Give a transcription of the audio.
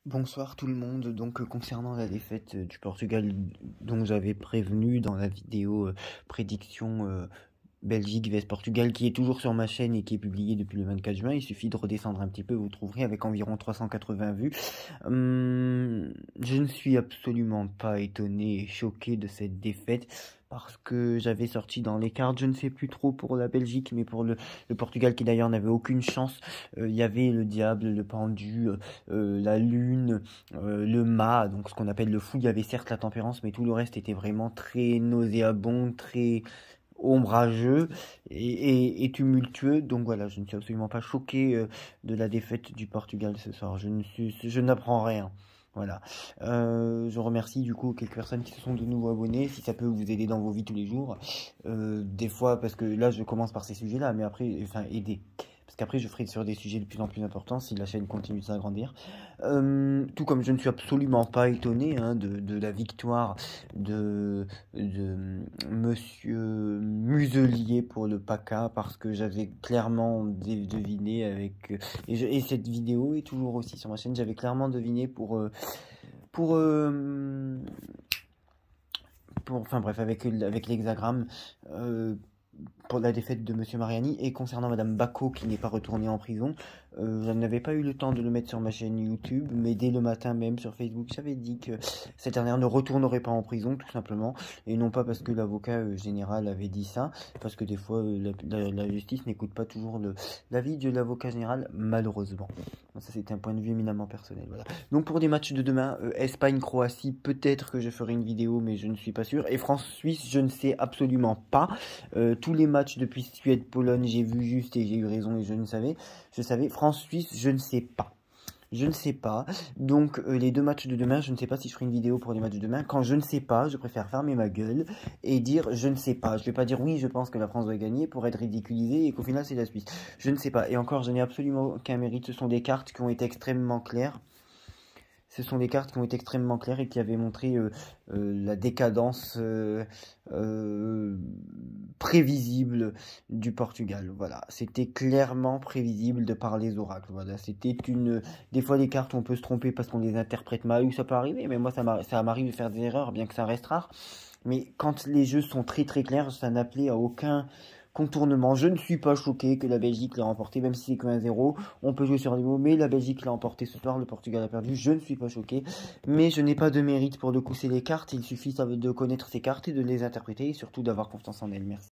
Bonsoir tout le monde. Donc concernant la défaite du Portugal dont j'avais prévenu dans la vidéo prédiction Belgique vs Portugal qui est toujours sur ma chaîne et qui est publiée depuis le 24 juin, il suffit de redescendre un petit peu, vous trouverez avec environ 380 vues. Je ne suis absolument pas étonné et choqué de cette défaite parce que j'avais sorti dans les cartes, je ne sais plus trop pour la Belgique, mais pour le Portugal qui d'ailleurs n'avait aucune chance. Il y avait le diable, le pendu, la lune, le mât, donc ce qu'on appelle le fou. Il y avait certes la tempérance, mais tout le reste était vraiment très nauséabond, très ombrageux et tumultueux. Donc voilà, je ne suis absolument pas choqué de la défaite du Portugal ce soir. Je n'apprends rien. Voilà. Je remercie du coup quelques personnes qui se sont de nouveau abonnées. Si ça peut vous aider dans vos vies tous les jours. Des fois, parce que là, je commence par ces sujets-là, mais après, enfin, aider. Parce qu'après, je ferai sur des sujets de plus en plus importants si la chaîne continue de s'agrandir. Tout comme je ne suis absolument pas étonné de la victoire de Monsieur Muselier pour le PACA, parce que j'avais clairement deviné avec... et cette vidéo est toujours aussi sur ma chaîne, j'avais clairement deviné enfin bref, avec l'hexagramme, pour la défaite de Monsieur Mariani. Et concernant Madame Bacot qui n'est pas retournée en prison, je n'avais pas eu le temps de le mettre sur ma chaîne YouTube, mais dès le matin même sur Facebook, j'avais dit que cette dernière ne retournerait pas en prison, tout simplement, et non pas parce que l'avocat général avait dit ça, parce que des fois la justice n'écoute pas toujours l'avis de l'avocat général, malheureusement. Ça, c'est un point de vue éminemment personnel. Voilà. Donc pour des matchs de demain, Espagne-Croatie, peut-être que je ferai une vidéo, mais je ne suis pas sûr. Et France-Suisse, je ne sais absolument pas. Tous les matchs depuis Suède-Pologne, j'ai vu juste et j'ai eu raison et je savais. France-Suisse, je ne sais pas. Je ne sais pas. Donc les deux matchs de demain, je ne sais pas si je ferai une vidéo pour les matchs de demain. Quand je ne sais pas, je préfère fermer ma gueule et dire je ne sais pas. Je ne vais pas dire oui, je pense que la France doit gagner pour être ridiculisé et qu'au final c'est la Suisse. Je ne sais pas. Et encore, je n'ai absolument aucun mérite. Ce sont des cartes qui ont été extrêmement claires. Ce sont des cartes qui ont été extrêmement claires et qui avaient montré la décadence prévisible du Portugal. Voilà, c'était clairement prévisible de par les oracles. Voilà, c'était des fois les cartes on peut se tromper parce qu'on les interprète mal ou ça peut arriver, mais moi ça m'arrive de faire des erreurs, bien que ça reste rare. Mais quand les jeux sont très très clairs, ça n'appelait à aucun contournement. Je ne suis pas choqué que la Belgique l'ait remporté, même si c'est que 1-0. On peut jouer sur des mots, mais la Belgique l'a emporté ce soir, le Portugal a perdu. Je ne suis pas choqué, mais je n'ai pas de mérite pour de cousser les cartes. Il suffit de connaître ces cartes et de les interpréter et surtout d'avoir confiance en elles. Merci.